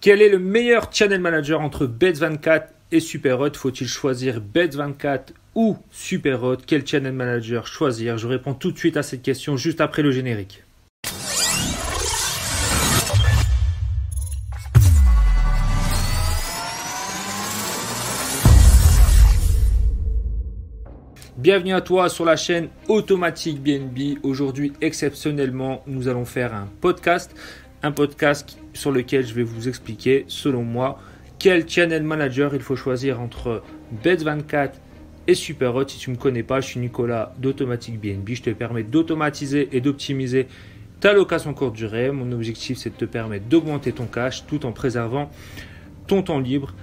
Quel est le meilleur channel manager entre Bet24 et Superhot? Faut-il choisir Bet24 ou Superhot? Quel channel manager choisir? Je réponds tout de suite à cette question juste après le générique. Bienvenue à toi sur la chaîne Automatique BNB. Aujourd'hui, exceptionnellement, nous allons faire un podcast sur lequel je vais vous expliquer, selon moi, quel channel manager il faut choisir entre Bet24 et Superhot. Si tu ne me connais pas, je suis Nicolas d'Automatique BNB. Je te permets d'automatiser et d'optimiser ta location courte durée. Mon objectif, c'est de te permettre d'augmenter ton cash tout en préservant ton temps libre.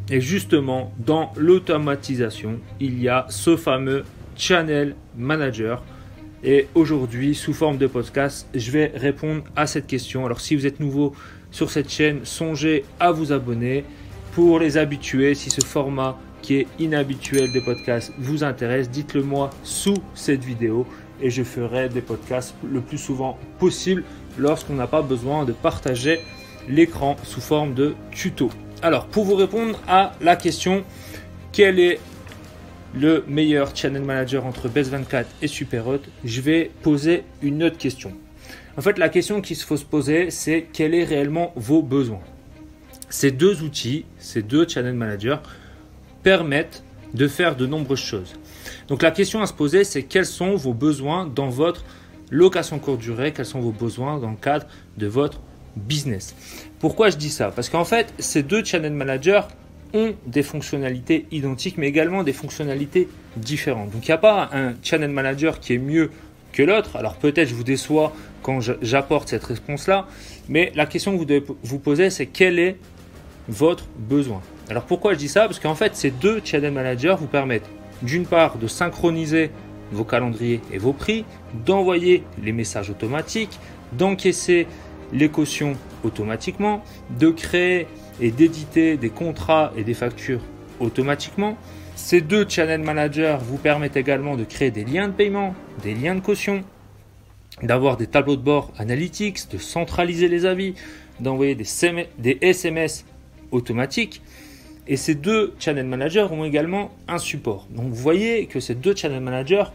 Et justement, dans l'automatisation, il y a ce fameux channel manager. Et aujourd'hui, sous forme de podcast, je vais répondre à cette question. Alors, si vous êtes nouveau sur cette chaîne, songez à vous abonner. Pour les habitués, si ce format qui est inhabituel des podcasts vous intéresse, dites-le moi sous cette vidéo et je ferai des podcasts le plus souvent possible lorsqu'on n'a pas besoin de partager l'écran sous forme de tuto. Alors, pour vous répondre à la question, quel est le meilleur channel manager entre Bet24 et Superhot, je vais poser une autre question. En fait, la question qu'il faut se poser, c'est quels sont réellement vos besoins. Ces deux outils, ces deux channel managers permettent de faire de nombreuses choses. Donc, la question à se poser, c'est quels sont vos besoins dans votre location courte durée, quels sont vos besoins dans le cadre de votre business. Pourquoi je dis ça? Parce qu'en fait, ces deux channel managers ont des fonctionnalités identiques, mais également des fonctionnalités différentes. Donc, il n'y a pas un channel manager qui est mieux que l'autre. Alors, peut-être je vous déçois quand j'apporte cette réponse-là, mais la question que vous devez vous poser, c'est quel est votre besoin? Alors, pourquoi je dis ça? Parce qu'en fait, ces deux channel managers vous permettent d'une part de synchroniser vos calendriers et vos prix, d'envoyer les messages automatiques, d'encaisser les cautions automatiquement, de créer et d'éditer des contrats et des factures automatiquement. Ces deux channel managers vous permettent également de créer des liens de paiement, des liens de caution, d'avoir des tableaux de bord analytics, de centraliser les avis, d'envoyer des SMS automatiques. Et ces deux channel managers ont également un support. Donc vous voyez que ces deux channel managers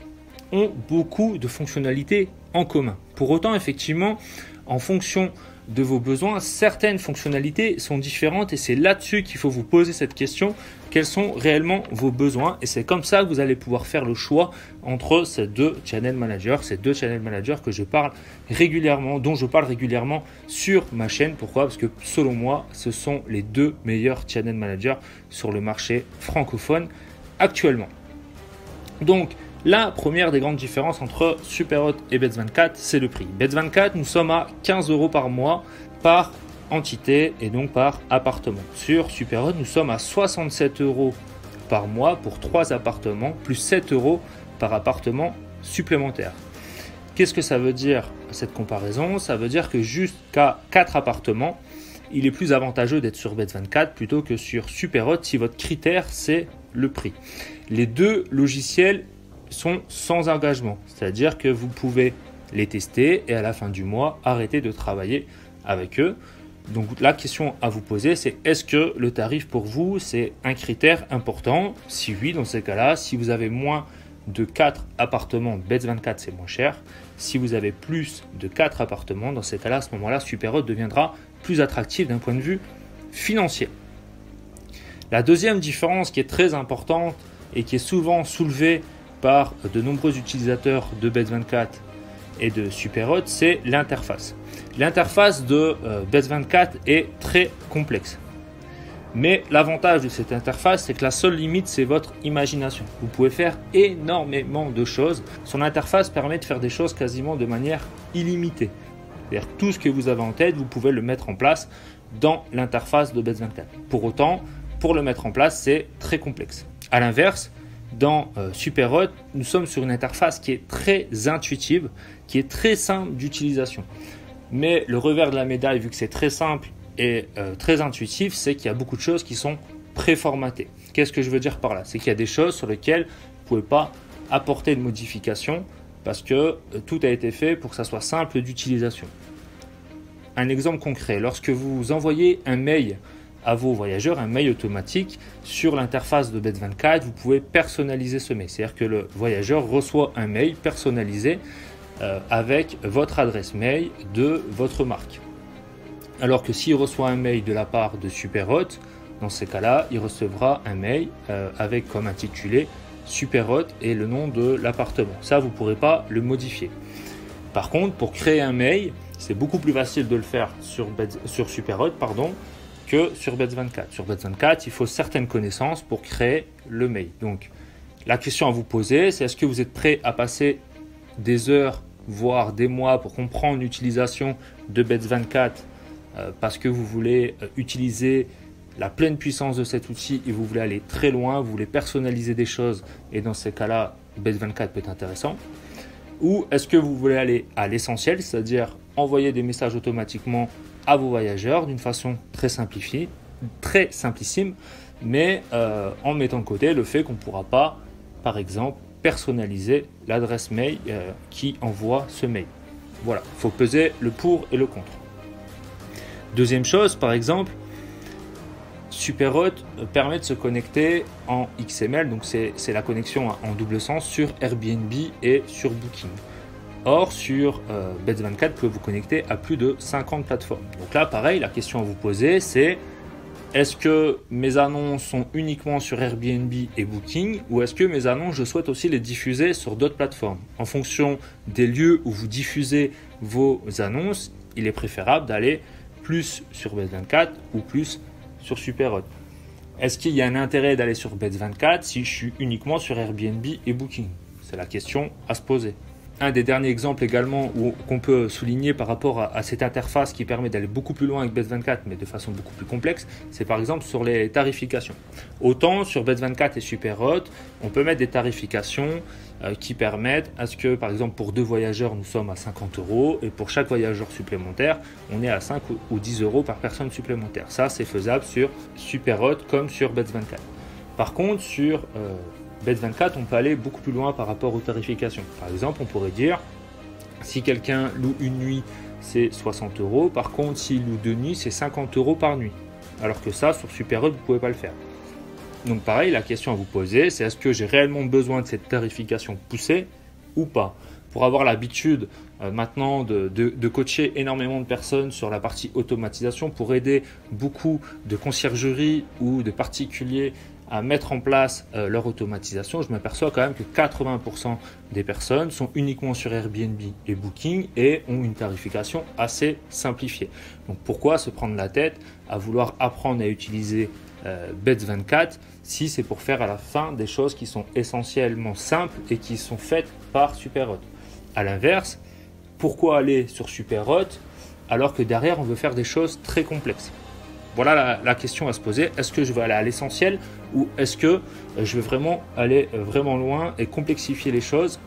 ont beaucoup de fonctionnalités en commun. Pour autant, effectivement, en fonction de vos besoins, certaines fonctionnalités sont différentes et c'est là-dessus qu'il faut vous poser cette question. Quels sont réellement vos besoins? Et c'est comme ça que vous allez pouvoir faire le choix entre ces deux channel managers, que je parle régulièrement, dont je parle régulièrement sur ma chaîne. Pourquoi? Parce que selon moi, ce sont les deux meilleurs channel managers sur le marché francophone actuellement. Donc, la première des grandes différences entre Superhot et Bet24, c'est le prix. Bet24, nous sommes à 15 € par mois par entité et donc par appartement. Sur Superhot, nous sommes à 67 € par mois pour 3 appartements, plus 7 € par appartement supplémentaire. Qu'est-ce que ça veut dire cette comparaison? Ça veut dire que jusqu'à 4 appartements, il est plus avantageux d'être sur Bet24 plutôt que sur Superhot si votre critère c'est le prix. Les deux logiciels sont sans engagement, c'est-à-dire que vous pouvez les tester et à la fin du mois arrêter de travailler avec eux. Donc la question à vous poser, c'est est-ce que le tarif pour vous c'est un critère important? Si oui, dans ces cas-là, si vous avez moins de 4 appartements, Bet24 c'est moins cher. Si vous avez plus de 4 appartements, dans ces cas-là, à ce moment-là, Superhot deviendra plus attractif d'un point de vue financier. La deuxième différence qui est très importante et qui est souvent soulevée par de nombreux utilisateurs de Bet24 et de Superhot, c'est l'interface. L'interface de Bet24 est très complexe. Mais l'avantage de cette interface, c'est que la seule limite, c'est votre imagination. Vous pouvez faire énormément de choses. Son interface permet de faire des choses quasiment de manière illimitée. C'est-à-dire tout ce que vous avez en tête, vous pouvez le mettre en place dans l'interface de Bet24. Pour autant, pour le mettre en place, c'est très complexe. À l'inverse, dans Superhot, nous sommes sur une interface qui est très intuitive, qui est très simple d'utilisation. Mais le revers de la médaille, vu que c'est très simple et très intuitif, c'est qu'il y a beaucoup de choses qui sont préformatées. Qu'est-ce que je veux dire par là? C'est qu'il y a des choses sur lesquelles vous ne pouvez pas apporter de modifications parce que tout a été fait pour que ça soit simple d'utilisation. un exemple concret. Lorsque vous envoyez un mail à vos voyageurs, un mail automatique sur l'interface de Bet24, vous pouvez personnaliser ce mail. C'est-à-dire que le voyageur reçoit un mail personnalisé avec votre adresse mail de votre marque. Alors que s'il reçoit un mail de la part de Superhot, dans ces cas-là, il recevra un mail avec comme intitulé Superhot et le nom de l'appartement. Ça, vous ne pourrez pas le modifier. Par contre, pour créer un mail, c'est beaucoup plus facile de le faire sur Superhot que sur Bet24. Sur Bet24, il faut certaines connaissances pour créer le mail. Donc, la question à vous poser, c'est est-ce que vous êtes prêt à passer des heures, voire des mois pour comprendre l'utilisation de Bet24 parce que vous voulez utiliser la pleine puissance de cet outil et vous voulez aller très loin, vous voulez personnaliser des choses et dans ces cas-là, Bet24 peut être intéressant. Ou est-ce que vous voulez aller à l'essentiel, c'est-à-dire envoyer des messages automatiquement à vos voyageurs d'une façon très simplifiée, très simplissime, mais en mettant de côté le fait qu'on ne pourra pas, par exemple, personnaliser l'adresse mail qui envoie ce mail. Voilà, il faut peser le pour et le contre. Deuxième chose, par exemple, Superhot permet de se connecter en XML, donc c'est la connexion en double sens sur Airbnb et sur Booking. Or, sur Bet24, vous pouvez vous connecter à plus de 50 plateformes. Donc là, pareil, la question à vous poser, c'est est-ce que mes annonces sont uniquement sur Airbnb et Booking ou est-ce que mes annonces, je souhaite aussi les diffuser sur d'autres plateformes? En fonction des lieux où vous diffusez vos annonces, il est préférable d'aller plus sur Bet24 ou plus sur Superhot. Est-ce qu'il y a un intérêt d'aller sur Bet24 si je suis uniquement sur Airbnb et Booking? C'est la question à se poser. Un des derniers exemples également qu'on peut souligner par rapport à cette interface qui permet d'aller beaucoup plus loin avec Bet24 mais de façon beaucoup plus complexe, c'est par exemple sur les tarifications. Autant sur Bet24 et Superhot, on peut mettre des tarifications qui permettent à ce que par exemple pour 2 voyageurs nous sommes à 50 € et pour chaque voyageur supplémentaire on est à 5 ou 10 € par personne supplémentaire. Ça c'est faisable sur Superhot comme sur Bet24. Par contre sur Bet24, on peut aller beaucoup plus loin par rapport aux tarifications. Par exemple, on pourrait dire, si quelqu'un loue une nuit, c'est 60 €. Par contre, s'il loue 2 nuits, c'est 50 € par nuit. Alors que ça, sur Superhot, vous ne pouvez pas le faire. Donc pareil, la question à vous poser, c'est est-ce que j'ai réellement besoin de cette tarification poussée ou pas? Pour avoir l'habitude maintenant de coacher énormément de personnes sur la partie automatisation, pour aider beaucoup de conciergeries ou de particuliers à mettre en place leur automatisation, je m'aperçois quand même que 80% des personnes sont uniquement sur Airbnb et Booking et ont une tarification assez simplifiée. Donc pourquoi se prendre la tête à vouloir apprendre à utiliser Bet24 si c'est pour faire à la fin des choses qui sont essentiellement simples et qui sont faites par Superhot? À l'inverse, pourquoi aller sur Superhot alors que derrière on veut faire des choses très complexes? Voilà la question à se poser. Est-ce que je vais aller à l'essentiel ou est-ce que je vais vraiment aller vraiment loin et complexifier les choses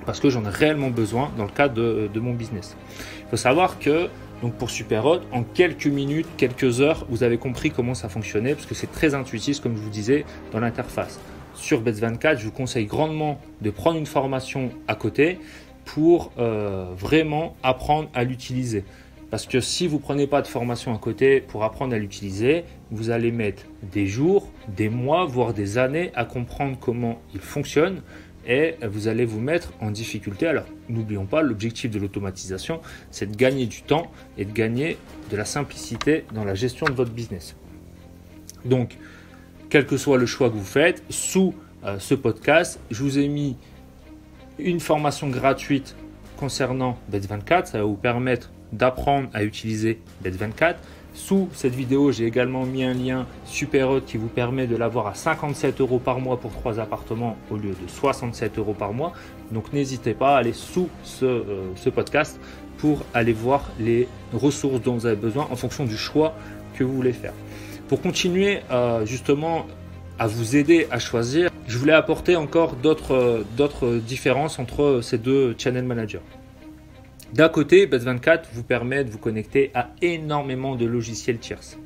parce que j'en ai réellement besoin dans le cadre de mon business? Il faut savoir que donc pour Superhot, en quelques minutes, quelques heures, vous avez compris comment ça fonctionnait parce que c'est très intuitif comme je vous disais dans l'interface. Sur Bet24, je vous conseille grandement de prendre une formation à côté pour vraiment apprendre à l'utiliser. Parce que si vous ne prenez pas de formation à côté pour apprendre à l'utiliser, vous allez mettre des jours, des mois, voire des années à comprendre comment il fonctionne et vous allez vous mettre en difficulté. Alors n'oublions pas, l'objectif de l'automatisation, c'est de gagner du temps et de gagner de la simplicité dans la gestion de votre business. Donc, quel que soit le choix que vous faites, sous ce podcast, je vous ai mis une formation gratuite concernant Bet24. Ça va vous permettre d'apprendre à utiliser Bet24. Sous cette vidéo, j'ai également mis un lien Superhot qui vous permet de l'avoir à 57 € par mois pour 3 appartements au lieu de 67 € par mois. Donc n'hésitez pas à aller sous ce podcast pour aller voir les ressources dont vous avez besoin en fonction du choix que vous voulez faire. Pour continuer justement à vous aider à choisir, je voulais apporter encore d'autres différences entre ces deux channel managers. D'un côté, Bet24 vous permet de vous connecter à énormément de logiciels tierces.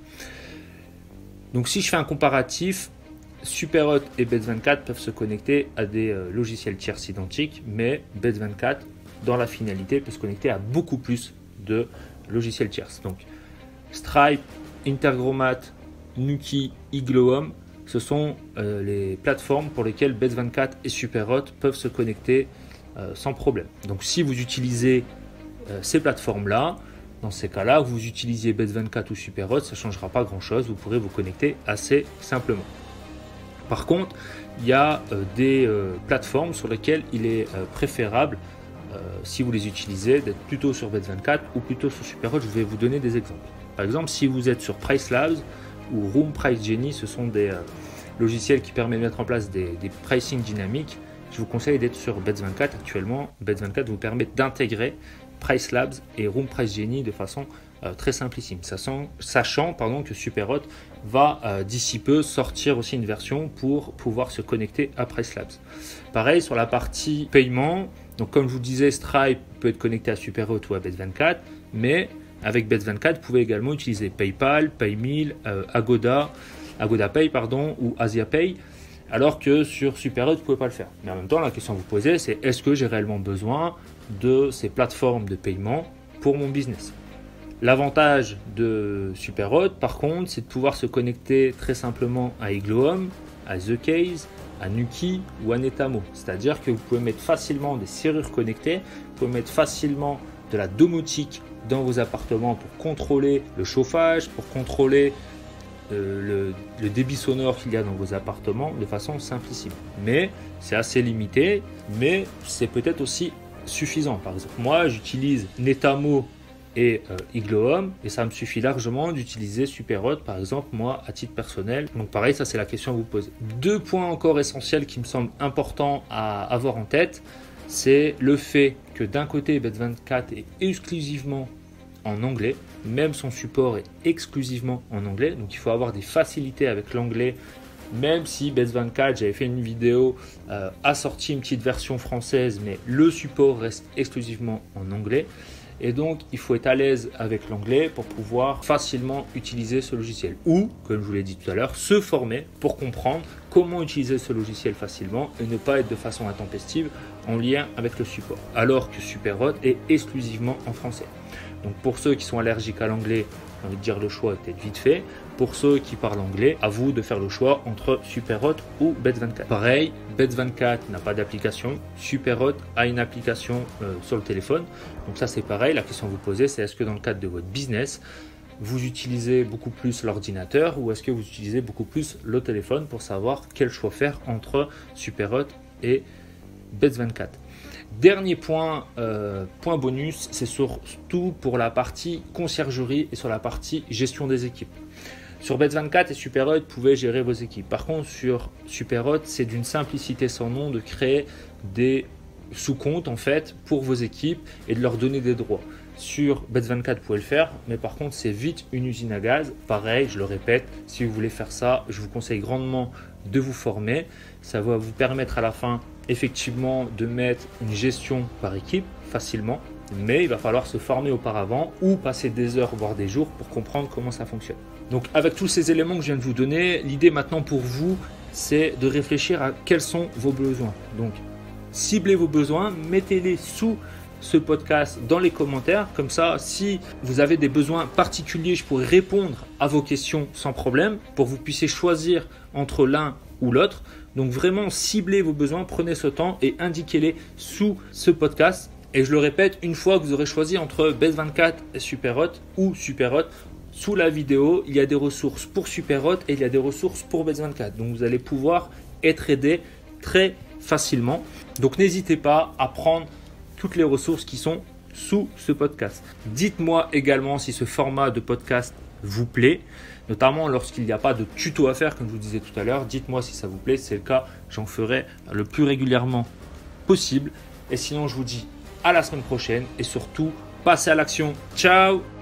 Donc si je fais un comparatif, Superhot et Bet24 peuvent se connecter à des logiciels tierces identiques, mais Bet24, dans la finalité, peut se connecter à beaucoup plus de logiciels tierces. Donc Stripe, Intergromat, Nuki, Igloom, ce sont les plateformes pour lesquelles Bet24 et Superhot peuvent se connecter sans problème. Donc si vous utilisez ces plateformes-là, dans ces cas-là, vous utilisiez Bet24 ou Superhot, ça ne changera pas grand-chose, vous pourrez vous connecter assez simplement. Par contre, il y a des plateformes sur lesquelles il est préférable, si vous les utilisez, d'être plutôt sur Bet24 ou plutôt sur Superhot. Je vais vous donner des exemples. Par exemple, si vous êtes sur Pricelabs ou Room Price Genie, ce sont des logiciels qui permettent de mettre en place des pricing dynamiques. Je vous conseille d'être sur Bet24. Actuellement, Bet24 vous permet d'intégrer Pricelabs et Room Price Genie de façon très simplissime, sachant que Superhot va d'ici peu sortir aussi une version pour pouvoir se connecter à Pricelabs. Pareil sur la partie paiement, donc comme je vous disais, Stripe peut être connecté à Superhot ou à Bet24, mais avec Bet24, vous pouvez également utiliser PayPal, PayMe, Agoda Pay ou AsiaPay, alors que sur Superhot, vous ne pouvez pas le faire. Mais en même temps, la question à vous poser, c'est est-ce que j'ai réellement besoin de ces plateformes de paiement pour mon business? L'avantage de Superhot, par contre, c'est de pouvoir se connecter très simplement à Igloom, à The Case, à Nuki ou à Netamo. C'est-à-dire que vous pouvez mettre facilement des serrures connectées, vous pouvez mettre facilement de la domotique dans vos appartements pour contrôler le chauffage, pour contrôler le débit sonore qu'il y a dans vos appartements de façon simplissime. Mais c'est assez limité, mais c'est peut-être aussi suffisant. Par exemple, moi j'utilise Netamo et Igloom et ça me suffit largement d'utiliser Superhot par exemple moi à titre personnel. Donc pareil, ça c'est la question à vous poser. Deux points encore essentiels qui me semblent importants à avoir en tête, c'est le fait que d'un côté Bet24 est exclusivement en anglais, même son support est exclusivement en anglais, donc il faut avoir des facilités avec l'anglais. Même si Bet24, j'avais fait une vidéo, a sorti une petite version française, mais le support reste exclusivement en anglais. Et donc, il faut être à l'aise avec l'anglais pour pouvoir facilement utiliser ce logiciel. Ou, comme je vous l'ai dit tout à l'heure, se former pour comprendre comment utiliser ce logiciel facilement et ne pas être de façon intempestive en lien avec le support. Alors que Superhot est exclusivement en français. Donc, pour ceux qui sont allergiques à l'anglais, j'ai envie de dire le choix est peut-être vite fait. Pour ceux qui parlent anglais, à vous de faire le choix entre Superhot ou Bet24. Pareil, Bet24 n'a pas d'application, Superhot a une application sur le téléphone. Donc ça c'est pareil, la question à vous poser c'est est-ce que dans le cadre de votre business, vous utilisez beaucoup plus l'ordinateur ou est-ce que vous utilisez beaucoup plus le téléphone pour savoir quel choix faire entre Superhot et Bet24. Dernier point, point bonus, c'est surtout pour la partie conciergerie et sur la partie gestion des équipes. Sur Bet24 et Superhot, vous pouvez gérer vos équipes. Par contre, sur Superhot, c'est d'une simplicité sans nom de créer des sous-comptes en fait pour vos équipes et de leur donner des droits. Sur Bet24, vous pouvez le faire, mais par contre, c'est vite une usine à gaz. Pareil, je le répète, si vous voulez faire ça, je vous conseille grandement de vous former. Ça va vous permettre à la fin, effectivement, de mettre une gestion par équipe facilement. Mais il va falloir se former auparavant ou passer des heures, voire des jours pour comprendre comment ça fonctionne. Donc avec tous ces éléments que je viens de vous donner, l'idée maintenant pour vous, c'est de réfléchir à quels sont vos besoins. Donc ciblez vos besoins, mettez-les sous ce podcast dans les commentaires. Comme ça, si vous avez des besoins particuliers, je pourrai répondre à vos questions sans problème pour que vous puissiez choisir entre l'un ou l'autre. Donc vraiment ciblez vos besoins, prenez ce temps et indiquez-les sous ce podcast. Et je le répète, une fois que vous aurez choisi entre Bet24 et Superhot ou Superhot, sous la vidéo, il y a des ressources pour Superhot et il y a des ressources pour Bet24. Donc vous allez pouvoir être aidé très facilement. Donc n'hésitez pas à prendre toutes les ressources qui sont sous ce podcast. Dites-moi également si ce format de podcast vous plaît, notamment lorsqu'il n'y a pas de tuto à faire, comme je vous disais tout à l'heure. Dites-moi si ça vous plaît. Si c'est le cas, j'en ferai le plus régulièrement possible. Et sinon, je vous dis à la semaine prochaine et surtout, passez à l'action. Ciao!